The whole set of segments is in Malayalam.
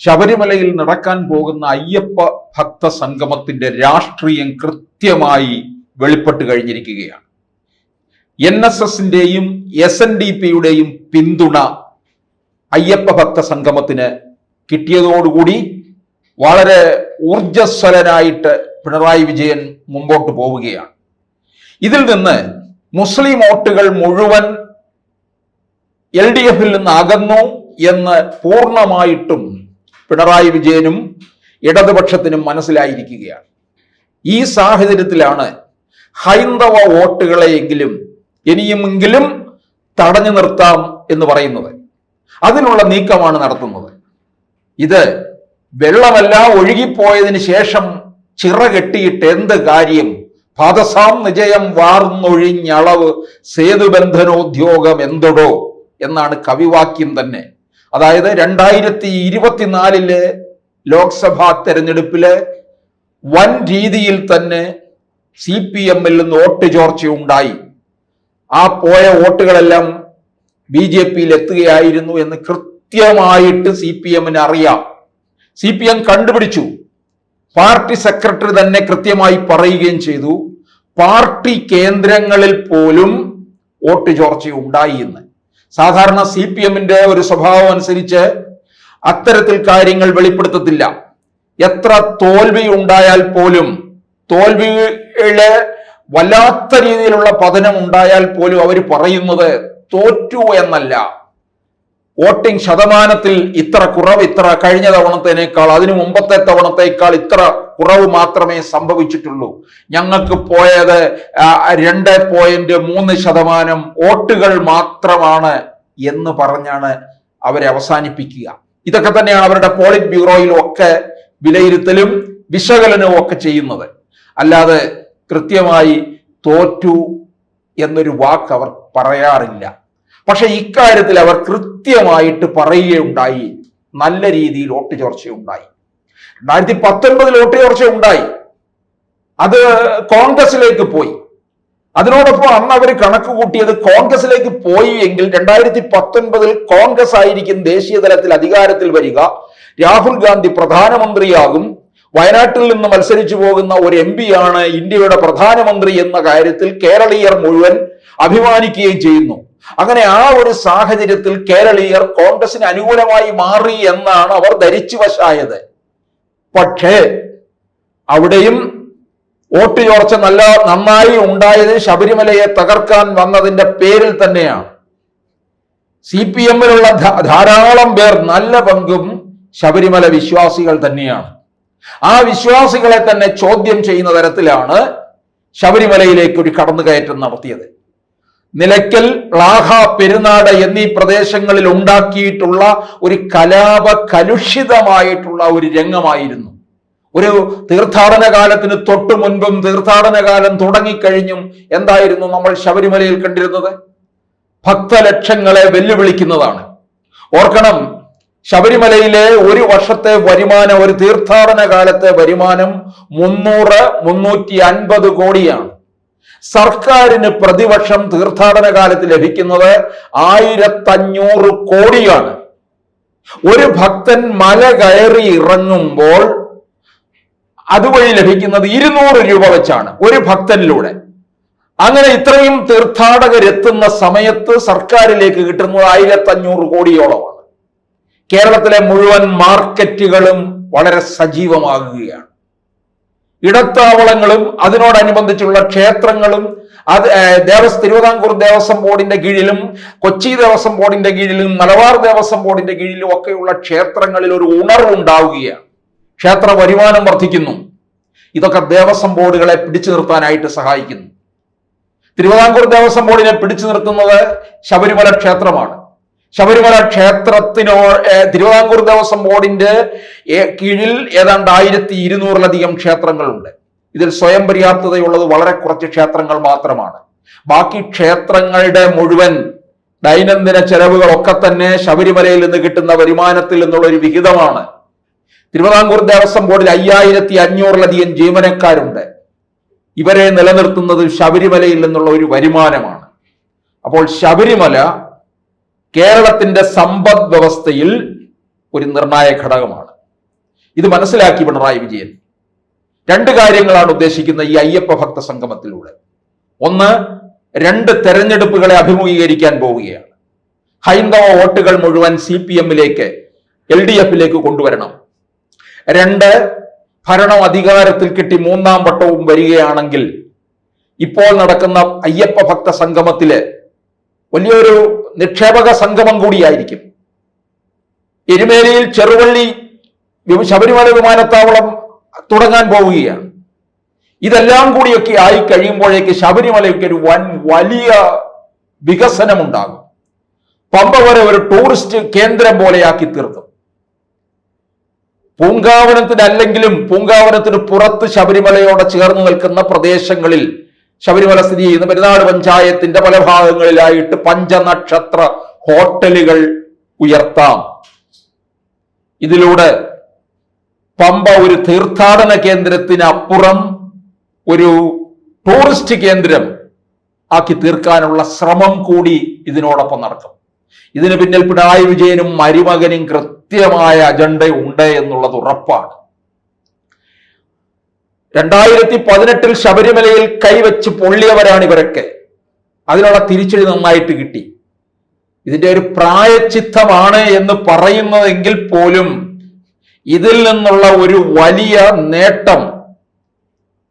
ശബരിമലയിൽ നടക്കാൻ പോകുന്ന അയ്യപ്പ ഭക്ത സംഗമത്തിന്റെ രാഷ്ട്രീയം കൃത്യമായി വെളിപ്പെട്ട് കഴിഞ്ഞിരിക്കുകയാണ്. NSSന്റെയും SNDPയുടെയും പിന്തുണ അയ്യപ്പ ഭക്ത സംഗമത്തിന് കിട്ടിയതോടുകൂടി വളരെ ഊർജ്ജസ്വലനായിട്ട് പിണറായി വിജയൻ മുമ്പോട്ട് പോവുകയാണ്. ഇതിൽ നിന്ന് മുസ്ലിം വോട്ടുകൾ മുഴുവൻ LDFിൽ നിന്ന് അകന്നു എന്ന് പൂർണ്ണമായിട്ടും പിണറായി വിജയനും ഇടതുപക്ഷത്തിനും മനസ്സിലായിരിക്കുകയാണ്. ഈ സാഹചര്യത്തിലാണ് ഹൈന്ദവ വോട്ടുകളെയെങ്കിലും ഇനിയുമെങ്കിലും തടഞ്ഞു നിർത്താം എന്ന് പറയുന്നത്. അതിനുള്ള നീക്കമാണ് നടത്തുന്നത്. ഇത് വെള്ളമല്ല ഒഴുകിപ്പോയതിന് ശേഷം ചിറകെട്ടിയിട്ട് എന്ത് കാര്യം, പാദസാം നിജയം വാർന്നൊഴിഞ്ഞളവ് സേതുബന്ധനോദ്യോഗം എന്തൊടോ എന്നാണ് കവിവാക്യം തന്നെ. അതായത് 2024 ലോക്സഭാ തെരഞ്ഞെടുപ്പില് വൻ രീതിയിൽ തന്നെ CPMൽ നിന്ന് വോട്ട് ചോർച്ചയുണ്ടായി. ആ പോയ വോട്ടുകളെല്ലാം BJPയിൽ എത്തുകയായിരുന്നു എന്ന് കൃത്യമായിട്ട് CPMന് അറിയാം. CPM കണ്ടുപിടിച്ചു. പാർട്ടി സെക്രട്ടറി തന്നെ കൃത്യമായി പറയുകയും ചെയ്തു, പാർട്ടി കേന്ദ്രങ്ങളിൽ പോലും വോട്ട് ചോർച്ചയുണ്ടായി എന്ന്. സാധാരണ CPMന്റെ ഒരു സ്വഭാവം അനുസരിച്ച് അത്തരത്തിൽ കാര്യങ്ങൾ വെളിപ്പെടുത്തത്തില്ല. എത്ര തോൽവി ഉണ്ടായാൽ പോലും, തോൽവിയില് വല്ലാത്ത രീതിയിലുള്ള പതനം ഉണ്ടായാൽ പോലും അവർ പറയുന്നത് തോറ്റു എന്നല്ല, വോട്ടിംഗ് ശതമാനത്തിൽ ഇത്ര കുറവ്, ഇത്ര കഴിഞ്ഞ തവണത്തേനേക്കാൾ അതിനു മുമ്പത്തെ തവണത്തേക്കാൾ ഇത്ര കുറവ് മാത്രമേ സംഭവിച്ചിട്ടുള്ളൂ, ഞങ്ങൾക്ക് പോയത് 2.3% വോട്ടുകൾ മാത്രമാണ് എന്ന് പറഞ്ഞാണ് അവരെ അവസാനിപ്പിക്കുക. ഇതൊക്കെ തന്നെയാണ് അവരുടെ പോളിറ്റ് ബ്യൂറോയിലും ഒക്കെ വിലയിരുത്തലും വിശകലനവും ഒക്കെ ചെയ്യുന്നത്. അല്ലാതെ കൃത്യമായി തോറ്റു എന്നൊരു വാക്ക് അവർ പറയാറില്ല. പക്ഷെ ഇക്കാര്യത്തിൽ അവർ കൃത്യമായിട്ട് പറയുകയുണ്ടായി, നല്ല രീതിയിൽ വോട്ട് ചോർച്ചയുണ്ടായി. 2019 വോട്ട് ചോർച്ച ഉണ്ടായി, അത് കോൺഗ്രസിലേക്ക് പോയി. അതിനോടൊപ്പം അന്ന് അവർ കണക്ക് കൂട്ടിയത് കോൺഗ്രസിലേക്ക് പോയി എങ്കിൽ 2019 കോൺഗ്രസ് ആയിരിക്കും ദേശീയ തലത്തിൽ അധികാരത്തിൽ വരിക, രാഹുൽ ഗാന്ധി പ്രധാനമന്ത്രിയാകും, വയനാട്ടിൽ നിന്ന് മത്സരിച്ചു പോകുന്ന ഒരു MP ആണ് ഇന്ത്യയുടെ പ്രധാനമന്ത്രി എന്ന കാര്യത്തിൽ കേരളീയർ മുഴുവൻ അഭിമാനിക്കുകയും ചെയ്യുന്നു. അങ്ങനെ ആ ഒരു സാഹചര്യത്തിൽ കേരളീയർ കോൺഗ്രസിന് അനുകൂലമായി മാറി എന്നാണ് അവർ ധരിച്ചു വശായത്. പക്ഷേ അവിടെയും വോട്ട് ചോർച്ച നന്നായി ഉണ്ടായത് ശബരിമലയെ തകർക്കാൻ വന്നതിന്റെ പേരിൽ തന്നെയാണ്. CPMലുള്ള ധാരാളം പേർ നല്ല പങ്കും ശബരിമല വിശ്വാസികൾ തന്നെയാണ്. ആ വിശ്വാസികളെ തന്നെ ചോദ്യം ചെയ്യുന്ന തരത്തിലാണ് ശബരിമലയിലേക്ക് ഒരു കടന്നുകയറ്റം നടത്തിയത്. നിലയ്ക്കൽ, ളാഹ, പെരുന്നാട് എന്നീ പ്രദേശങ്ങളിൽ ഉണ്ടാക്കിയിട്ടുള്ള ഒരു കലുഷിതമായിട്ടുള്ള ഒരു രംഗമായിരുന്നു. ഒരു തീർത്ഥാടന കാലത്തിന് തൊട്ടു മുൻപും തീർത്ഥാടന കാലം തുടങ്ങിക്കഴിഞ്ഞും എന്തായിരുന്നു നമ്മൾ ശബരിമലയിൽ കണ്ടിരുന്നത്? ഭക്തലക്ഷങ്ങളെ വെല്ലുവിളിക്കുന്നതാണ്. ഓർക്കണം, ശബരിമലയിലെ ഒരു വർഷത്തെ വരുമാനം, ഒരു തീർത്ഥാടന കാലത്തെ വരുമാനം 300-350 കോടിയാണ്. സർക്കാരിന് പ്രതിവർഷം തീർത്ഥാടന കാലത്ത് ലഭിക്കുന്നത് 1500 കോടിയാണ്. ഒരു ഭക്തൻ മല കയറി ഇറങ്ങുമ്പോൾ അതുവഴി ലഭിക്കുന്നത് 200 രൂപ വെച്ചാണ് ഒരു ഭക്തനിലൂടെ. അങ്ങനെ ഇത്രയും തീർത്ഥാടകരെത്തുന്ന സമയത്ത് സർക്കാരിലേക്ക് കിട്ടുന്നത് 1500 കോടിയോളമാണ്. കേരളത്തിലെ മുഴുവൻ മാർക്കറ്റുകളും വളരെ സജീവമാകുകയാണ്. ഇടത്താവളങ്ങളും അതിനോടനുബന്ധിച്ചുള്ള ക്ഷേത്രങ്ങളും തിരുവിതാംകൂർ ദേവസ്വം ബോർഡിന്റെ കീഴിലും കൊച്ചി ദേവസ്വം ബോർഡിന്റെ കീഴിലും മലബാർ ദേവസ്വം ബോർഡിന്റെ കീഴിലും ഒക്കെയുള്ള ക്ഷേത്രങ്ങളിൽ ഒരു ഉണർവുണ്ടാവുകയാണ്. ക്ഷേത്ര വരുമാനം വർദ്ധിക്കുന്നു. ഇതൊക്കെ ദേവസ്വം ബോർഡുകളെ പിടിച്ചു നിർത്താനായിട്ട് സഹായിക്കുന്നു. തിരുവിതാംകൂർ ദേവസ്വം ബോർഡിനെ പിടിച്ചു നിർത്തുന്നത് ശബരിമല ക്ഷേത്രമാണ്. ശബരിമല തിരുവിതാംകൂർ ദേവസ്വം ബോർഡിന്റെ കീഴിൽ ഏതാണ്ട് 1200-ലധികം ക്ഷേത്രങ്ങളുണ്ട്. ഇതിൽ സ്വയം പര്യാപ്തതയുള്ളത് വളരെ കുറച്ച് ക്ഷേത്രങ്ങൾ മാത്രമാണ്. ബാക്കി ക്ഷേത്രങ്ങളുടെ മുഴുവൻ ദൈനംദിന ചെലവുകളൊക്കെ തന്നെ ശബരിമലയിൽ നിന്ന് കിട്ടുന്ന വരുമാനത്തിൽ നിന്നുള്ള ഒരു വിഹിതമാണ്. തിരുവിതാംകൂർ ദേവസ്വം ബോർഡിൽ 5500-ലധികം ജീവനക്കാരുണ്ട്. ഇവരെ നിലനിർത്തുന്നത് ശബരിമലയിൽ നിന്നുള്ള ഒരു വരുമാനമാണ്. അപ്പോൾ ശബരിമല കേരളത്തിന്റെ സമ്പദ് വ്യവസ്ഥയിൽ ഒരു നിർണായക ഘടകമാണ്. ഇത് മനസ്സിലാക്കി പിണറായി വിജയൻ രണ്ട് കാര്യങ്ങളാണ് ഉദ്ദേശിക്കുന്ന ഈ അയ്യപ്പ ഭക്ത സംഗമത്തിലൂടെ. ഒന്ന്, 2 തെരഞ്ഞെടുപ്പുകളെ അഭിമുഖീകരിക്കാൻ പോവുകയാണ്. ഹൈന്ദവ വോട്ടുകൾ മുഴുവൻ CPM-ലേക്ക്, LDF-ലേക്ക് കൊണ്ടുവരണം. 2, ഭരണം അധികാരത്തിൽ കിട്ടി 3ാം വട്ടവും വരികയാണെങ്കിൽ ഇപ്പോൾ നടക്കുന്ന അയ്യപ്പ ഭക്ത സംഗമത്തില് വലിയൊരു നിക്ഷേപക സംഗമം കൂടിയായിരിക്കും. എരുമേലിയിൽ ചെറുവള്ളി ശബരിമല വിമാനത്താവളം തുടങ്ങാൻ പോവുകയാണ്. ഇതെല്ലാം കൂടിയൊക്കെ ആയി കഴിയുമ്പോഴേക്ക് ശബരിമലയ്ക്ക് ഒരു വലിയ വികസനമുണ്ടാകും. പമ്പ വരെ ഒരു ടൂറിസ്റ്റ് കേന്ദ്രം പോലെയാക്കി തീർക്കും. പൂങ്കാവനത്തിനല്ലെങ്കിലും പൂങ്കാവനത്തിന് പുറത്ത് ശബരിമലയോടെ ചേർന്ന് നിൽക്കുന്ന പ്രദേശങ്ങളിൽ ശബരിമല സ്ഥിതി ചെയ്യുന്ന പെരുന്നാട് പഞ്ചായത്തിന്റെ പല ഭാഗങ്ങളിലായിട്ട് പഞ്ചനക്ഷത്ര ഹോട്ടലുകൾ ഉയർത്താം. ഇതിലൂടെ പമ്പ ഒരു തീർത്ഥാടന കേന്ദ്രത്തിനപ്പുറം ഒരു ടൂറിസ്റ്റ് കേന്ദ്രം ആക്കി തീർക്കാനുള്ള ശ്രമം കൂടി ഇതിനോടൊപ്പം നടക്കും. ഇതിന് പിന്നിൽ പിണറായി വിജയനും മരുമകനും കൃത്യമായ അജണ്ട ഉണ്ട് എന്നുള്ളത് ഉറപ്പാണ്. 2018 ശബരിമലയിൽ കൈവച്ച് പൊള്ളിയവരാണ് ഇവരൊക്കെ. അതിനുള്ള തിരിച്ചടി നന്നായിട്ട് കിട്ടി. ഇതിന്റെ ഒരു പ്രായച്ചിത്തമാണ് എന്ന് പറയുന്നതെങ്കിൽ പോലും ഇതിൽ നിന്നുള്ള ഒരു വലിയ നേട്ടം,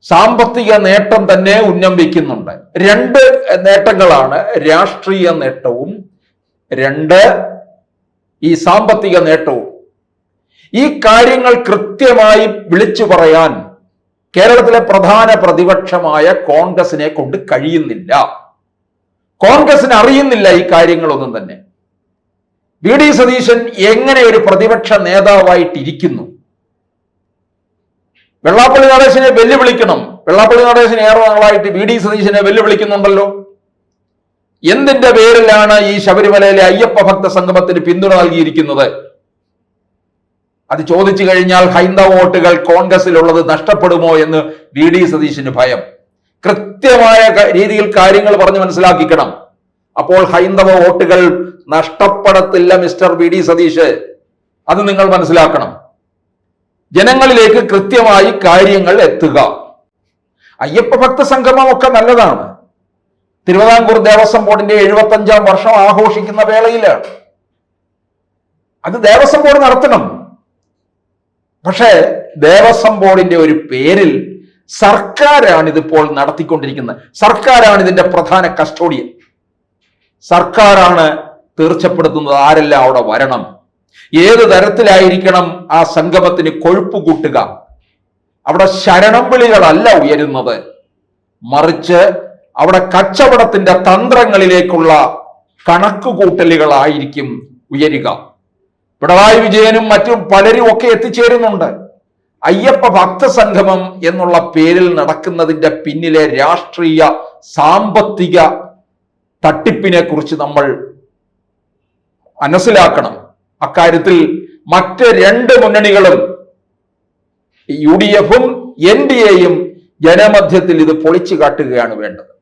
സാമ്പത്തിക നേട്ടം തന്നെ ഉന്നം വയ്ക്കുന്നുണ്ട്. 2 നേട്ടങ്ങളാണ്, രാഷ്ട്രീയ നേട്ടവും 2 ഈ സാമ്പത്തിക നേട്ടവും. ഈ കാര്യങ്ങൾ കൃത്യമായി വിളിച്ചു പറയാൻ കേരളത്തിലെ പ്രധാന പ്രതിപക്ഷമായ കോൺഗ്രസിനെ കൊണ്ട് കഴിയുന്നില്ല. കോൺഗ്രസിന് അറിയുന്നില്ല ഈ കാര്യങ്ങളൊന്നും തന്നെ. VD സതീശൻ എങ്ങനെ ഒരു പ്രതിപക്ഷ നേതാവായിട്ടിരിക്കുന്നു? വെള്ളാപ്പള്ളി നടേശനെ വെല്ലുവിളിക്കണം. വെള്ളാപ്പള്ളി നടേശൻ ഏറെ നാളായിട്ട് VD സതീശനെ വെല്ലുവിളിക്കുന്നുണ്ടല്ലോ. എന്തിന്റെ പേരിലാണ് ഈ ശബരിമലയിലെ അയ്യപ്പ ഭക്ത സംഗമത്തിന് പിന്തുണ നൽകിയിരിക്കുന്നത്? അത് ചോദിച്ചു കഴിഞ്ഞാൽ ഹൈന്ദവ വോട്ടുകൾ കോൺഗ്രസിലുള്ളത് നഷ്ടപ്പെടുമോ എന്ന് VD സതീശന് ഭയം. കൃത്യമായ രീതിയിൽ കാര്യങ്ങൾ പറഞ്ഞ് മനസ്സിലാക്കിക്കണം. അപ്പോൾ ഹൈന്ദവ വോട്ടുകൾ നഷ്ടപ്പെടത്തില്ല മിസ്റ്റർ VD സതീഷ്. അത് നിങ്ങൾ മനസ്സിലാക്കണം. ജനങ്ങളിലേക്ക് കൃത്യമായി കാര്യങ്ങൾ എത്തുക. അയ്യപ്പ ഭക്ത സംഗമമൊക്കെ നല്ലതാണ്. തിരുവിതാംകൂർ ദേവസ്വം ബോർഡിന്റെ 75ാം വർഷം ആഘോഷിക്കുന്ന വേളയിലാണ്. അത് ദേവസ്വം ബോർഡ് നടത്തണം. പക്ഷേ ദേവസ്വം ബോർഡിന്റെ ഒരു പേരിൽ സർക്കാരാണ് ഇതിപ്പോൾ നടത്തിക്കൊണ്ടിരിക്കുന്നത്. സർക്കാരാണ് ഇതിന്റെ പ്രധാന കസ്റ്റോഡിയൻ. സർക്കാരാണ് തീർച്ചപ്പെടുത്തുന്നത് ആരെല്ലാം അവിടെ വരണം, ഏത് തരത്തിലായിരിക്കണം ആ സംഗമത്തിന് കൊഴുപ്പ് കൂട്ടുക. അവിടെ ശരണം വിളികളല്ല ഉയരുന്നത്, മറിച്ച് അവിടെ കച്ചവടത്തിന്റെ തന്ത്രങ്ങളിലേക്കുള്ള കണക്കുകൂട്ടലുകളായിരിക്കും ഉയരുക. പിണറായി വിജയനും മറ്റും പലരും ഒക്കെ എത്തിച്ചേരുന്നുണ്ട്. അയ്യപ്പ ഭക്ത സംഗമം എന്നുള്ള പേരിൽ നടക്കുന്നതിന്റെ പിന്നിലെ രാഷ്ട്രീയ സാമ്പത്തിക തട്ടിപ്പിനെ കുറിച്ച് നമ്മൾ മനസ്സിലാക്കണം. അക്കാര്യത്തിൽ മറ്റ് 2 മുന്നണികളും UDF-ഉം NDA-യും ജനമധ്യത്തിൽ ഇത് പൊളിച്ചു കാട്ടുകയാണ് വേണ്ടത്.